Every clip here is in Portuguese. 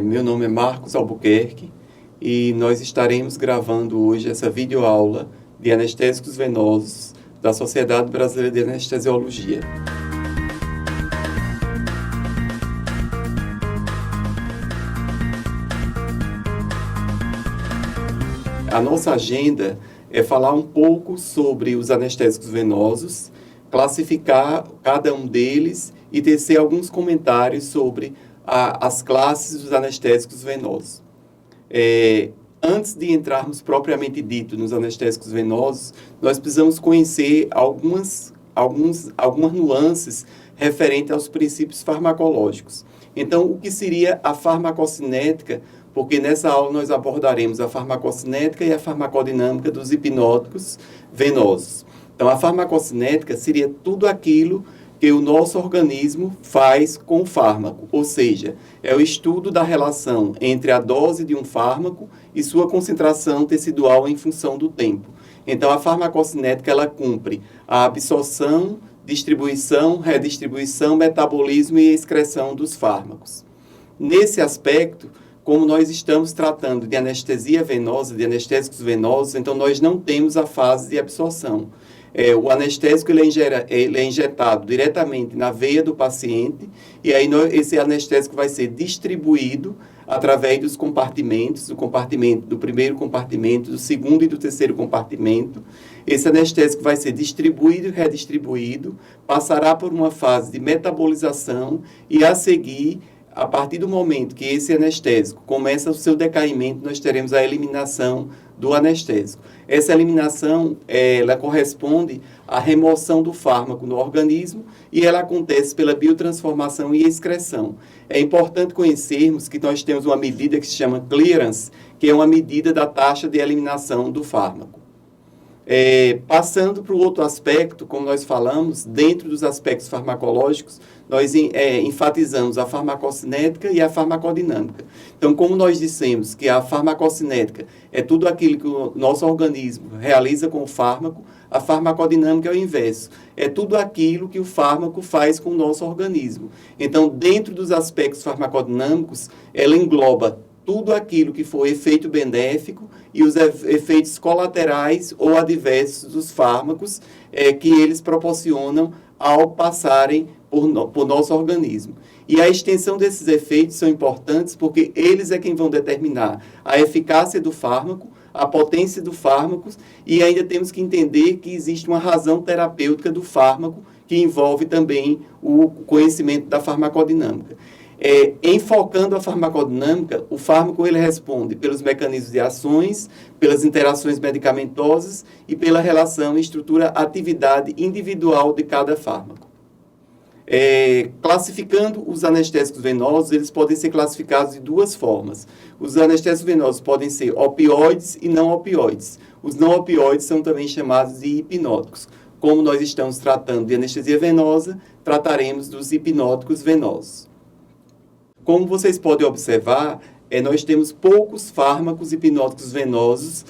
Meu nome é Marcos Albuquerque e nós estaremos gravando hoje essa videoaula de anestésicos venosos da Sociedade Brasileira de Anestesiologia. A nossa agenda é falar um pouco sobre os anestésicos venosos, classificar cada um deles e tecer alguns comentários sobre as classes dos anestésicos venosos. Antes de entrarmos propriamente dito nos anestésicos venosos, nós precisamos conhecer algumas nuances referentes aos princípios farmacológicos. Então, o que seria a farmacocinética? Porque nessa aula nós abordaremos a farmacocinética e a farmacodinâmica dos hipnóticos venosos. Então, a farmacocinética seria tudo aquilo que o nosso organismo faz com o fármaco, ou seja, é o estudo da relação entre a dose de um fármaco e sua concentração tecidual em função do tempo. Então, a farmacocinética, ela cumpre a absorção, distribuição, redistribuição, metabolismo e excreção dos fármacos. Nesse aspecto, como nós estamos tratando de anestesia venosa, de anestésicos venosos, então nós não temos a fase de absorção. O anestésico ele é injetado diretamente na veia do paciente e aí esse anestésico vai ser distribuído através dos compartimentos, do primeiro compartimento, do segundo e do terceiro compartimento. Esse anestésico vai ser distribuído e redistribuído, passará por uma fase de metabolização e a seguir, a partir do momento que esse anestésico começa o seu decaimento, nós teremos a eliminação do anestésico. Essa eliminação, ela corresponde à remoção do fármaco no organismo e ela acontece pela biotransformação e excreção. É importante conhecermos que nós temos uma medida que se chama clearance, que é uma medida da taxa de eliminação do fármaco. Passando para o outro aspecto, como nós falamos, dentro dos aspectos farmacológicos, nós enfatizamos a farmacocinética e a farmacodinâmica. Então, como nós dissemos que a farmacocinética é tudo aquilo que o nosso organismo realiza com o fármaco, a farmacodinâmica é o inverso. É tudo aquilo que o fármaco faz com o nosso organismo. Então, dentro dos aspectos farmacodinâmicos, ela engloba tudo aquilo que for efeito benéfico e os efeitos colaterais ou adversos dos fármacos que eles proporcionam ao passarem por nosso organismo. E a extensão desses efeitos são importantes porque eles é quem vão determinar a eficácia do fármaco, a potência do fármaco e ainda temos que entender que existe uma razão terapêutica do fármaco que envolve também o conhecimento da farmacodinâmica. Enfocando a farmacodinâmica, o fármaco ele responde pelos mecanismos de ações, pelas interações medicamentosas e pela relação estrutura-atividade individual de cada fármaco. Classificando os anestésicos venosos, eles podem ser classificados de duas formas. Os anestésicos venosos podem ser opioides e não opioides. Os não opioides são também chamados de hipnóticos. Como nós estamos tratando de anestesia venosa, trataremos dos hipnóticos venosos. Como vocês podem observar, nós temos poucos fármacos hipnóticos venosos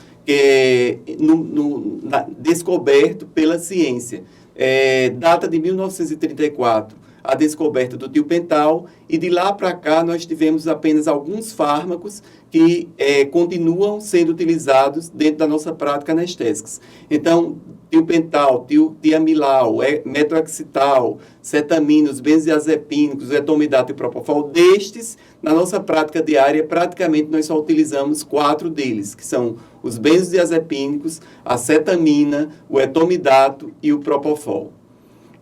descoberto pela ciência. Data de 1934 a descoberta do tiopental e de lá para cá nós tivemos apenas alguns fármacos que continuam sendo utilizados dentro da nossa prática anestésica. Então, tiopental, tiamilau, metoaxital, cetaminos, benzodiazepínicos, etomidato e propofol, destes, na nossa prática diária, praticamente nós só utilizamos 4 deles, que são os benzodiazepínicos, a cetamina, o etomidato e o propofol.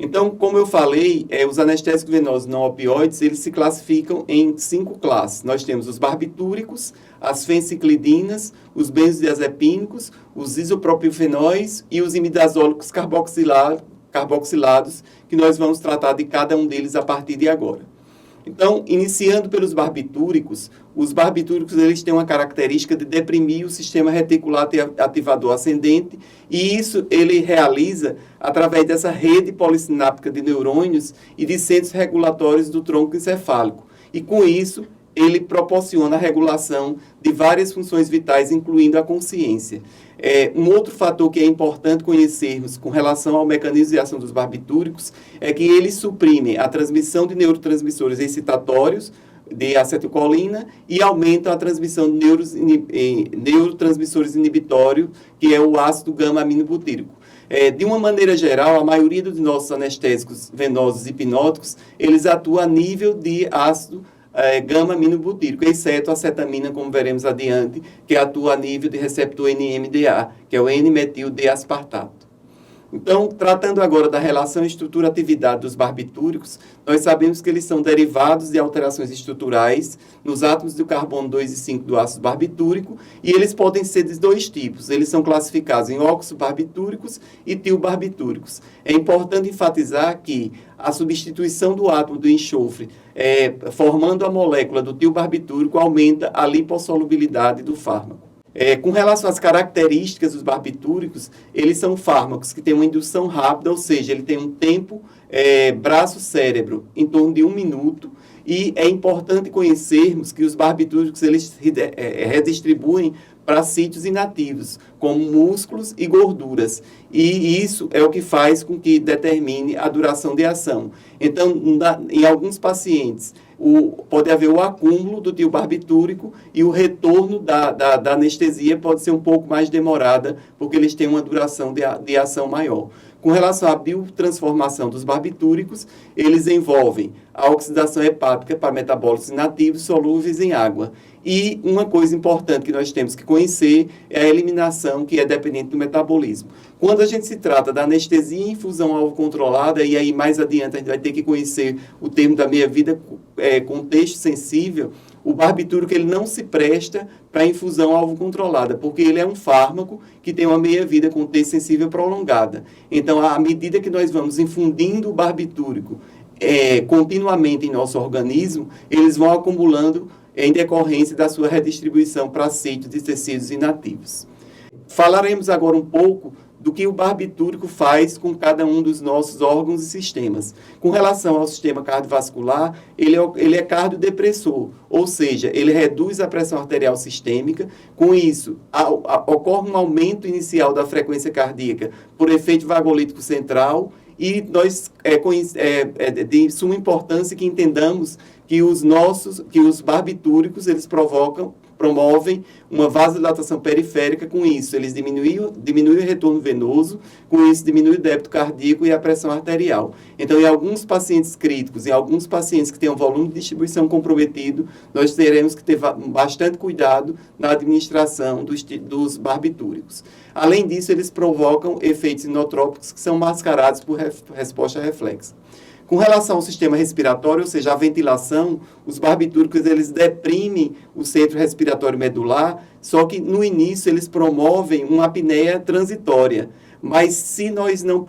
Então, como eu falei, os anestésicos venosos não opioides, eles se classificam em 5 classes. Nós temos os barbitúricos, as fenciclidinas, os benzodiazepínicos, os isopropilfenóis e os imidazólicos carboxilados, que nós vamos tratar de cada um deles a partir de agora. Então, iniciando pelos barbitúricos, os barbitúricos eles têm uma característica de deprimir o sistema reticular ativador ascendente e isso ele realiza através dessa rede polissináptica de neurônios e de centros regulatórios do tronco encefálico. E com isso, ele proporciona a regulação de várias funções vitais, incluindo a consciência. Um outro fator que é importante conhecermos com relação ao mecanismo de ação dos barbitúricos é que eles suprimem a transmissão de neurotransmissores excitatórios, de acetilcolina e aumentam a transmissão de neurotransmissores inibitórios, que é o ácido gama-aminobutírico. De uma maneira geral, a maioria dos nossos anestésicos venosos hipnóticos, eles atuam a nível de ácido gama-aminobutírico, exceto a acetamina, como veremos adiante, que atua a nível de receptor NMDA, que é o N-metil-D-aspartato. Então, tratando agora da relação estrutura-atividade dos barbitúricos, nós sabemos que eles são derivados de alterações estruturais nos átomos do carbono 2 e 5 do ácido barbitúrico, e eles podem ser de dois tipos. Eles são classificados em oxobarbitúricos e tiobarbitúricos. É importante enfatizar que a substituição do átomo do enxofre, formando a molécula do tiobarbitúrico, aumenta a lipossolubilidade do fármaco. Com relação às características dos barbitúricos, eles são fármacos que têm uma indução rápida, ou seja, ele tem um tempo braço-cérebro em torno de 1 minuto, e é importante conhecermos que os barbitúricos eles redistribuem para sítios inativos, como músculos e gorduras. E isso é o que faz com que determine a duração de ação. Então, em alguns pacientes, pode haver o acúmulo do tiobarbitúrico e o retorno da anestesia pode ser um pouco mais demorada, porque eles têm uma duração de ação maior. Com relação à biotransformação dos barbitúricos, eles envolvem a oxidação hepática para metabólitos inativos solúveis em água. E uma coisa importante que nós temos que conhecer é a eliminação, que é dependente do metabolismo. Quando a gente se trata da anestesia em infusão alvo controlada, e aí mais adiante a gente vai ter que conhecer o termo da meia-vida contexto sensível, o barbitúrico ele não se presta para infusão alvo controlada, porque ele é um fármaco que tem uma meia-vida contexto sensível prolongada. Então, à medida que nós vamos infundindo o barbitúrico continuamente em nosso organismo, eles vão acumulando em decorrência da sua redistribuição para sítios de tecidos inativos. Falaremos agora um pouco do que o barbitúrico faz com cada um dos nossos órgãos e sistemas. Com relação ao sistema cardiovascular, ele é cardiodepressor, ou seja, ele reduz a pressão arterial sistêmica. Com isso, ocorre um aumento inicial da frequência cardíaca por efeito vagolítico central, e é de suma importância que entendamos que os barbitúricos eles promovem uma vasodilatação periférica. Com isso, eles diminuem o retorno venoso, com isso diminui o débito cardíaco e a pressão arterial. Então, em alguns pacientes críticos, em alguns pacientes que têm um volume de distribuição comprometido, nós teremos que ter bastante cuidado na administração dos barbitúricos. Além disso, eles provocam efeitos inotrópicos que são mascarados por resposta reflexa. Com relação ao sistema respiratório, ou seja, a ventilação, os barbitúricos eles deprimem o centro respiratório medular, só que no início eles promovem uma apneia transitória. Mas se nós não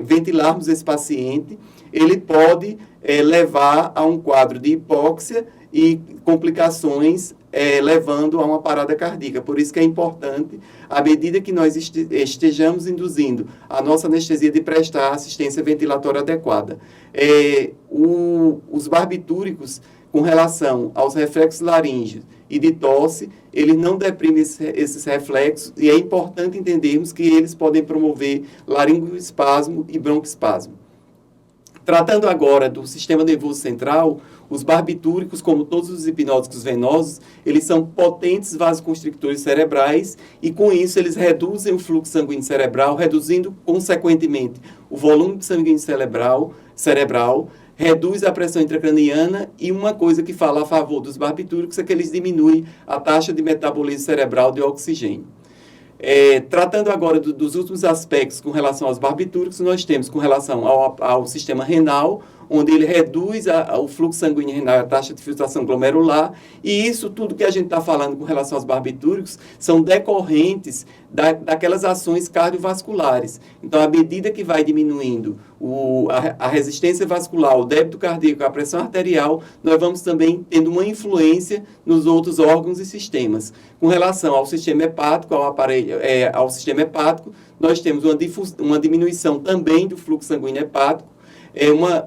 ventilarmos esse paciente, ele pode levar a um quadro de hipóxia e complicações levando a uma parada cardíaca. Por isso que é importante, à medida que nós estejamos induzindo a nossa anestesia, de prestar assistência ventilatória adequada. Os barbitúricos, com relação aos reflexos laríngeos e de tosse, eles não deprimem esses reflexos, e é importante entendermos que eles podem promover laringoespasmo e broncoespasmo. Tratando agora do sistema nervoso central, os barbitúricos, como todos os hipnóticos venosos, eles são potentes vasoconstrictores cerebrais, e com isso eles reduzem o fluxo sanguíneo cerebral, reduzindo consequentemente o volume sanguíneo cerebral, reduz a pressão intracraniana, e uma coisa que fala a favor dos barbitúricos é que eles diminuem a taxa de metabolismo cerebral de oxigênio. Tratando agora dos últimos aspectos com relação aos barbitúricos, nós temos com relação ao sistema renal, onde ele reduz o fluxo sanguíneo renal, a taxa de filtração glomerular, e isso tudo que a gente está falando com relação aos barbitúricos são decorrentes daquelas ações cardiovasculares. Então, à medida que vai diminuindo a resistência vascular, o débito cardíaco, a pressão arterial, nós vamos também tendo uma influência nos outros órgãos e sistemas. Com relação ao sistema hepático, ao sistema hepático, nós temos uma diminuição também do fluxo sanguíneo hepático,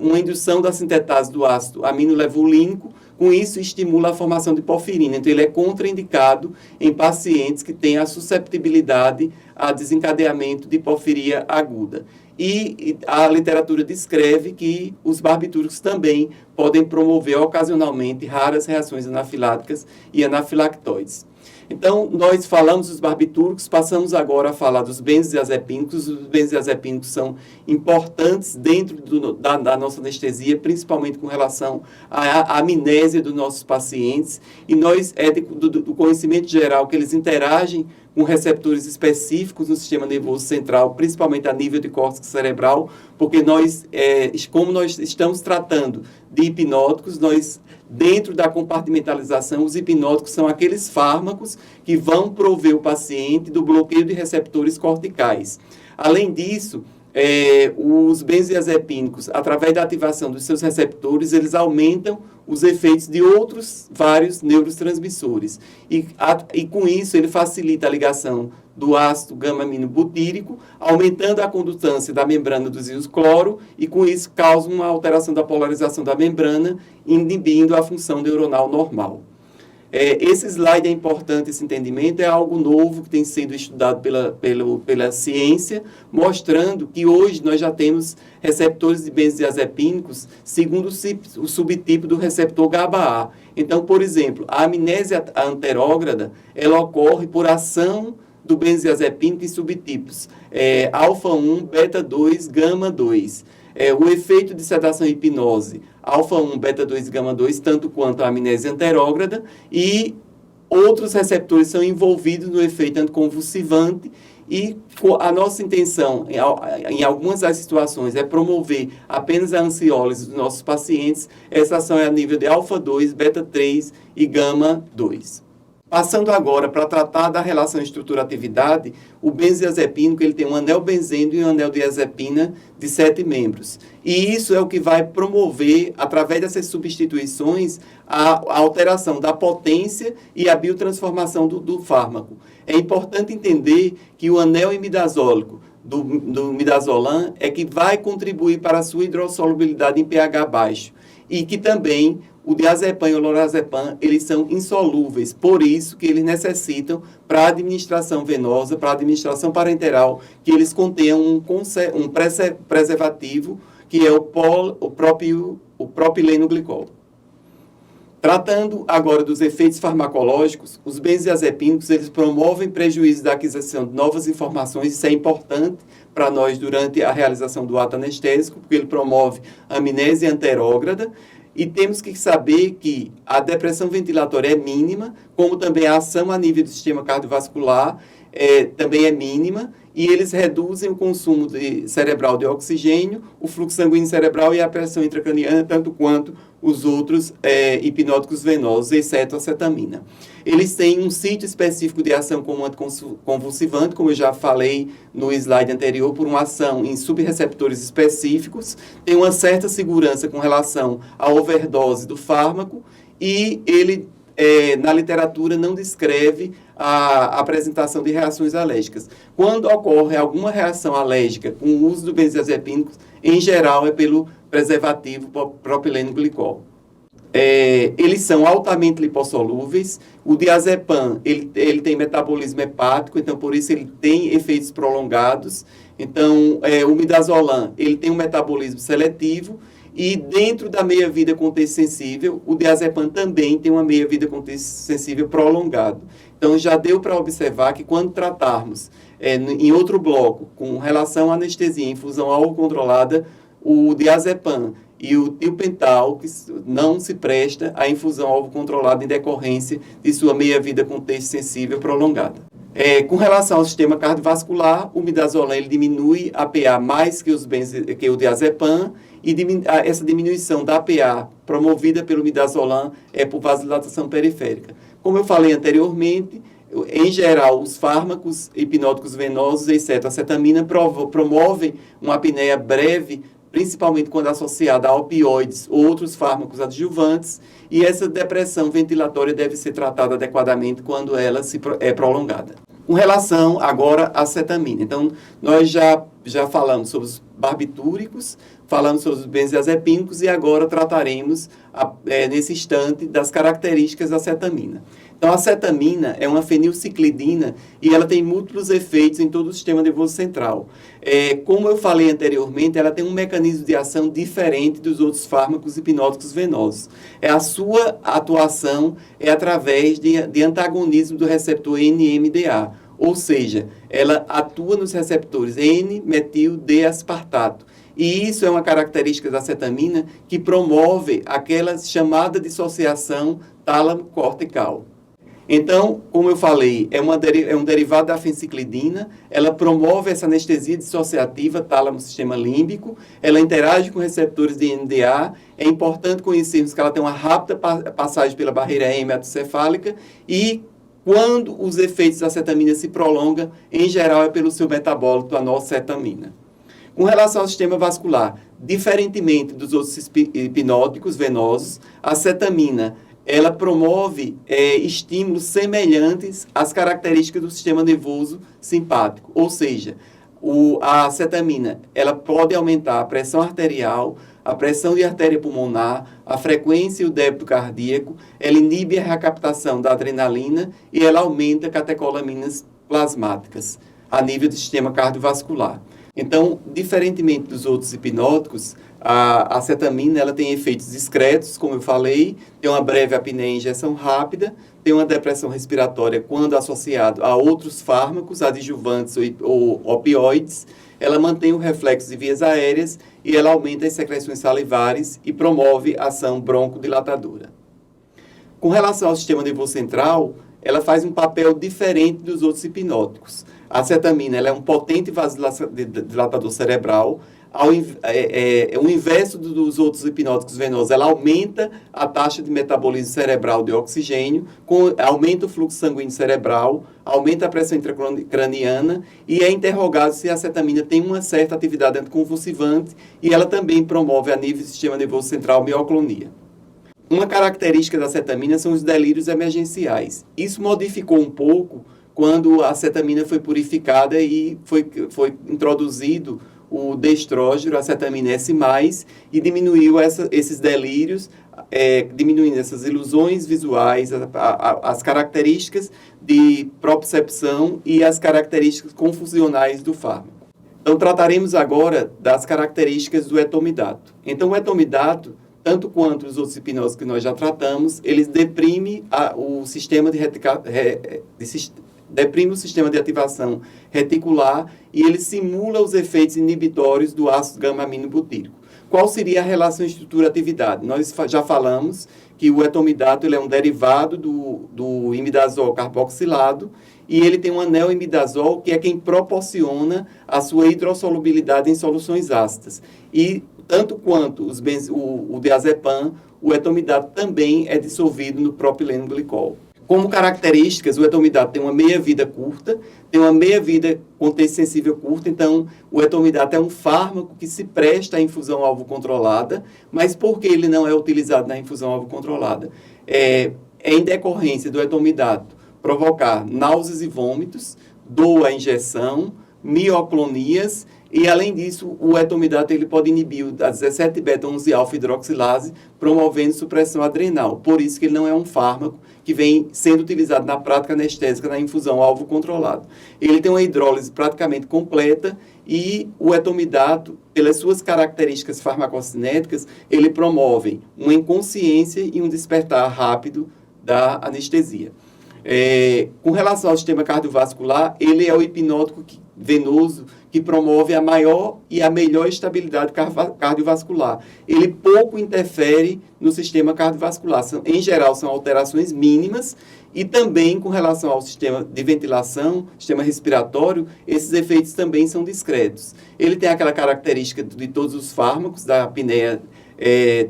uma indução da sintetase do ácido aminolevulínico. Com isso, estimula a formação de porfirina. Então, ele é contraindicado em pacientes que têm a susceptibilidade a desencadeamento de porfiria aguda. e a literatura descreve que os barbitúricos também podem promover ocasionalmente raras reações anafiláticas e anafilactoides. Então, nós falamos dos barbitúricos, passamos agora a falar dos benzodiazepínicos. Os benzodiazepínicos são importantes dentro da nossa anestesia, principalmente com relação à amnésia dos nossos pacientes. E nós, do conhecimento geral, que eles interagem com receptores específicos no sistema nervoso central, principalmente a nível de córtex cerebral, porque como nós estamos tratando de hipnóticos, dentro da compartimentalização, os hipnóticos são aqueles fármacos que vão prover o paciente do bloqueio de receptores corticais. Além disso, os benzodiazepínicos, através da ativação dos seus receptores, eles aumentam os efeitos de outros vários neurotransmissores. E com isso, ele facilita a ligação do ácido gama-aminobutírico, aumentando a condutância da membrana dos íons cloro, e com isso causa uma alteração da polarização da membrana, inibindo a função neuronal normal. Esse slide é importante, esse entendimento, é algo novo que tem sido estudado pela ciência, mostrando que hoje nós já temos receptores de benzodiazepínicos segundo o subtipo do receptor GABA-A. Então, por exemplo, a amnésia anterógrada, ela ocorre por ação do benzodiazepínico em subtipos alfa-1, beta-2, gama-2. O efeito de sedação e hipnose, alfa-1, beta-2 e gama-2, tanto quanto a amnésia anterógrada, e outros receptores são envolvidos no efeito anticonvulsivante, e a nossa intenção, em algumas das situações, é promover apenas a ansiólise dos nossos pacientes. Essa ação é a nível de alfa-2, beta-3 e gama-2. Passando agora para tratar da relação estrutura-atividade, o benzodiazepínico ele tem um anel benzeno e um anel diazepina de 7 membros. E isso é o que vai promover, através dessas substituições, a alteração da potência e a biotransformação do fármaco. É importante entender que o anel imidazólico do midazolam é que vai contribuir para a sua hidrossolubilidade em pH baixo. E que também o diazepam e o lorazepam, eles são insolúveis, por isso que eles necessitam, para a administração venosa, para a administração parenteral, que eles contenham um preservativo, que é o propileno glicol. Tratando agora dos efeitos farmacológicos, os benzodiazepínicos, eles promovem prejuízo da aquisição de novas informações. Isso é importante para nós durante a realização do ato anestésico, porque ele promove amnésia anterógrada. E temos que saber que a depressão ventilatória é mínima, como também a ação a nível do sistema cardiovascular também é mínima, e eles reduzem o consumo cerebral de oxigênio, o fluxo sanguíneo cerebral e a pressão intracraniana, tanto quanto os outros hipnóticos venosos, exceto a cetamina. Eles têm um sítio específico de ação como anticonvulsivante, como eu já falei no slide anterior, por uma ação em subreceptores específicos, tem uma certa segurança com relação à overdose do fármaco, e ele, na literatura, não descreve a apresentação de reações alérgicas. Quando ocorre alguma reação alérgica com o uso do benzodiazepínico, em geral é pelo preservativo propileno glicol. Eles são altamente lipossolúveis. O diazepam, ele tem metabolismo hepático, então por isso ele tem efeitos prolongados. Então, o midazolam, ele tem um metabolismo seletivo, e dentro da meia-vida contexto sensível, o diazepam também tem uma meia-vida contexto sensível prolongado. Então, já deu para observar que quando tratarmos em outro bloco, com relação à anestesia em infusão alvo-controlada, o diazepam e o tiopental que não se presta à infusão alvo-controlada em decorrência de sua meia-vida contexto sensível prolongada. Com relação ao sistema cardiovascular, o midazolam ele diminui a PA mais que o diazepam, e essa diminuição da PA promovida pelo midazolam é por vasodilatação periférica. Como eu falei anteriormente, em geral, os fármacos hipnóticos venosos, exceto a cetamina, promovem uma apneia breve, principalmente quando associada a opioides ou outros fármacos adjuvantes, e essa depressão ventilatória deve ser tratada adequadamente quando ela é prolongada. Com relação agora à cetamina. Então, nós já falamos sobre os barbitúricos, falamos sobre os benzodiazepínicos e agora trataremos, nesse instante, das características da acetamina. Então, a acetamina é uma fenilciclidina e ela tem múltiplos efeitos em todo o sistema nervoso central. Como eu falei anteriormente, ela tem um mecanismo de ação diferente dos outros fármacos hipnóticos venosos. A sua atuação é através de antagonismo do receptor NMDA, ou seja, ela atua nos receptores N-metil-D-aspartato. E isso é uma característica da acetamina que promove aquela chamada dissociação tálamo-cortical. Então, como eu falei, é um derivado da fenciclidina, ela promove essa anestesia dissociativa tálamo-sistema límbico, ela interage com receptores de NMDA, é importante conhecermos que ela tem uma rápida passagem pela barreira hematoencefálica e quando os efeitos da acetamina se prolongam, em geral é pelo seu metabólito, a norcetamina. Com relação ao sistema vascular, diferentemente dos outros hipnóticos venosos, a acetamina ela promove estímulos semelhantes às características do sistema nervoso simpático. Ou seja, a acetamina ela pode aumentar a pressão arterial, a pressão de artéria pulmonar, a frequência e o débito cardíaco, ela inibe a recaptação da adrenalina e ela aumenta catecolaminas plasmáticas a nível do sistema cardiovascular. Então, diferentemente dos outros hipnóticos, a acetamina ela tem efeitos discretos, como eu falei, tem uma breve apneia e injeção rápida, tem uma depressão respiratória quando associado a outros fármacos, adjuvantes ou opioides, ela mantém o reflexo de vias aéreas e ela aumenta as secreções salivares e promove ação broncodilatadora. Com relação ao sistema nervoso central, ela faz um papel diferente dos outros hipnóticos. A acetamina ela é um potente vasodilatador cerebral. O inverso dos outros hipnóticos venosos, ela aumenta a taxa de metabolismo cerebral de oxigênio, aumenta o fluxo sanguíneo cerebral, aumenta a pressão intracraniana e é interrogado se a acetamina tem uma certa atividade anticonvulsivante e ela também promove a nível do sistema nervoso central mioclonia. Uma característica da acetamina são os delírios emergenciais. Isso modificou um pouco quando a acetamina foi purificada e foi introduzido o destrógeno, a acetamina S+, e diminuiu esses delírios, diminuindo essas ilusões visuais, as características de propriocepção e as características confusionais do fármaco. Então, trataremos agora das características do etomidato. Então, o etomidato, tanto quanto os outros hipnóticos que nós já tratamos, eles deprimem o sistema deprime o sistema de ativação reticular e ele simula os efeitos inibitórios do ácido gama-aminobutírico. Qual seria a relação estrutura-atividade? Nós já falamos que o etomidato ele é um derivado do imidazol carboxilado e ele tem um anel imidazol que é quem proporciona a sua hidrossolubilidade em soluções ácidas. E tanto quanto o diazepam, o etomidato também é dissolvido no propileno glicol. Como características, o etomidato tem uma meia-vida curta, tem uma meia-vida com teste sensível curta, então o etomidato é um fármaco que se presta à infusão alvo controlada, mas por que ele não é utilizado na infusão alvo controlada? É em decorrência do etomidato provocar náuseas e vômitos, dor à injeção, mioclonias, e além disso, o etomidato ele pode inibir a 17-beta-11-alfa-hidroxilase, promovendo supressão adrenal. Por isso que ele não é um fármaco que vem sendo utilizado na prática anestésica na infusão alvo controlado. Ele tem uma hidrólise praticamente completa e o etomidato, pelas suas características farmacocinéticas, ele promove uma inconsciência e um despertar rápido da anestesia. Com relação ao sistema cardiovascular, ele é o hipnótico venoso que promove a maior e a melhor estabilidade cardiovascular. Ele pouco interfere no sistema cardiovascular. Em geral, são alterações mínimas e também com relação ao sistema de ventilação, sistema respiratório, esses efeitos também são discretos. Ele tem aquela característica de todos os fármacos, da apneia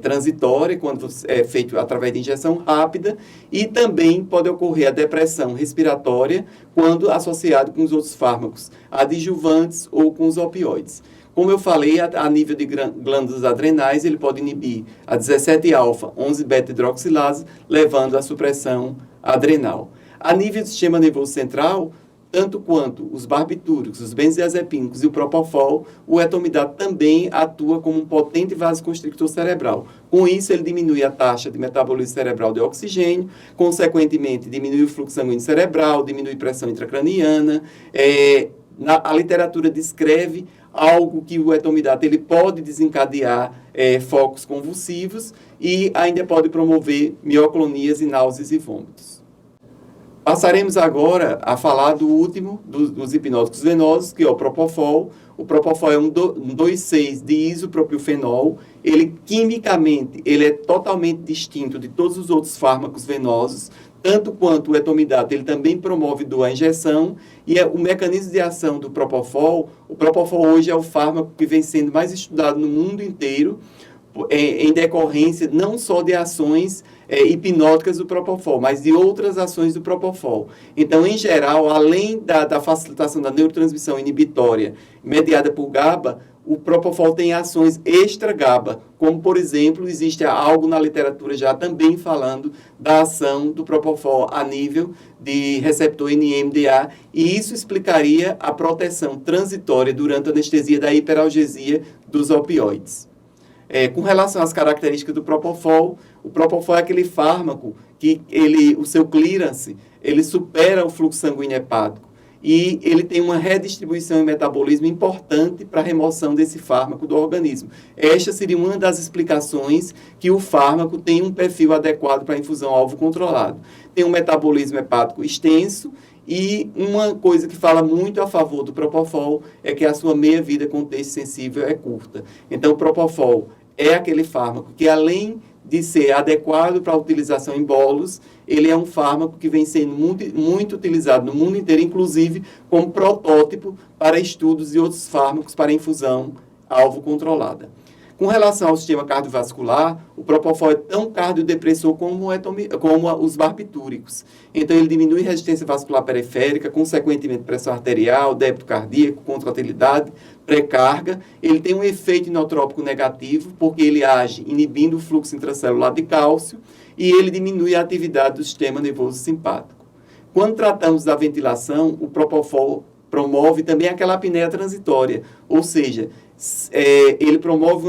transitória, quando é feito através de injeção rápida, e também pode ocorrer a depressão respiratória quando associado com os outros fármacos adjuvantes ou com os opioides. Como eu falei, a nível de glândulas adrenais, ele pode inibir a 17-alfa-11-beta-hidroxilase, levando à supressão adrenal. A nível do sistema nervoso central, tanto quanto os barbitúricos, os benzodiazepínicos e o propofol, o etomidate também atua como um potente vasoconstrictor cerebral. Com isso, ele diminui a taxa de metabolismo cerebral de oxigênio, consequentemente, diminui o fluxo sanguíneo cerebral, diminui a pressão intracraniana. A literatura descreve algo que o etomidate ele pode desencadear focos convulsivos e ainda pode promover mioclonias e náuseas e vômitos. Passaremos agora a falar do último dos hipnóticos venosos, que é o propofol. O propofol é um 2,6 de isopropilfenol. Ele, quimicamente, ele é totalmente distinto de todos os outros fármacos venosos, tanto quanto o etomidate, ele também promove dor à injeção, e o mecanismo de ação do propofol, o propofol hoje é o fármaco que vem sendo mais estudado no mundo inteiro, em decorrência não só de ações hipnóticas do propofol, mas de outras ações do propofol. Então, em geral, além da facilitação da neurotransmissão inibitória mediada por GABA, o propofol tem ações extra-GABA, como, por exemplo, existe algo na literatura já também falando da ação do propofol a nível de receptor NMDA, e isso explicaria a proteção transitória durante a anestesia da hiperalgesia dos opioides. Com relação às características do propofol, o propofol é aquele fármaco que o seu clearance, ele supera o fluxo sanguíneo hepático e ele tem uma redistribuição e metabolismo importante para a remoção desse fármaco do organismo. Esta seria uma das explicações que o fármaco tem um perfil adequado para a infusão alvo controlado. Tem um metabolismo hepático extenso e uma coisa que fala muito a favor do propofol é que a sua meia-vida com texto sensível é curta. Então, o propofol é aquele fármaco que, além de ser adequado para a utilização em bolos, ele é um fármaco que vem sendo muito utilizado no mundo inteiro, inclusive como protótipo para estudos de outros fármacos para infusão alvo controlada. Com relação ao sistema cardiovascular, o propofol é tão cardiodepressor como os barbitúricos. Então, ele diminui a resistência vascular periférica, consequentemente pressão arterial, débito cardíaco, contratilidade, pré-carga. Ele tem um efeito inotrópico negativo, porque ele age inibindo o fluxo intracelular de cálcio e ele diminui a atividade do sistema nervoso simpático. Quando tratamos da ventilação, o propofol promove também aquela apneia transitória, ou seja, ele promove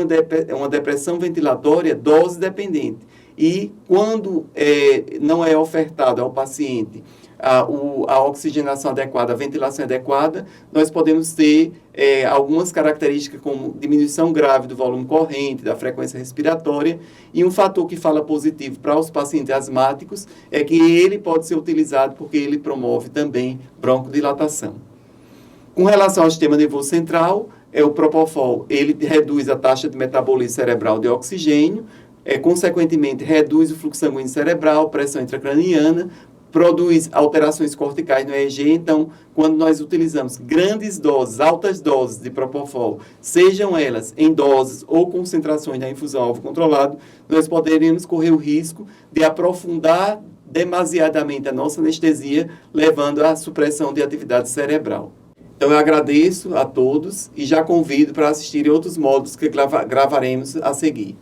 uma depressão ventilatória dose dependente. E quando não é ofertado ao paciente a oxigenação adequada, a ventilação adequada, nós podemos ter algumas características como diminuição grave do volume corrente, da frequência respiratória, e um fator que fala positivo para os pacientes asmáticos é que ele pode ser utilizado porque ele promove também broncodilatação. Com relação ao sistema nervoso central, o propofol, ele reduz a taxa de metabolismo cerebral de oxigênio, consequentemente reduz o fluxo sanguíneo cerebral, pressão intracraniana, produz alterações corticais no EEG. Então, quando nós utilizamos grandes doses, altas doses de propofol, sejam elas em doses ou concentrações da infusão alvo controlado, nós poderíamos correr o risco de aprofundar demasiadamente a nossa anestesia, levando à supressão de atividade cerebral. Então, eu agradeço a todos e já convido para assistirem outros módulos que gravaremos a seguir.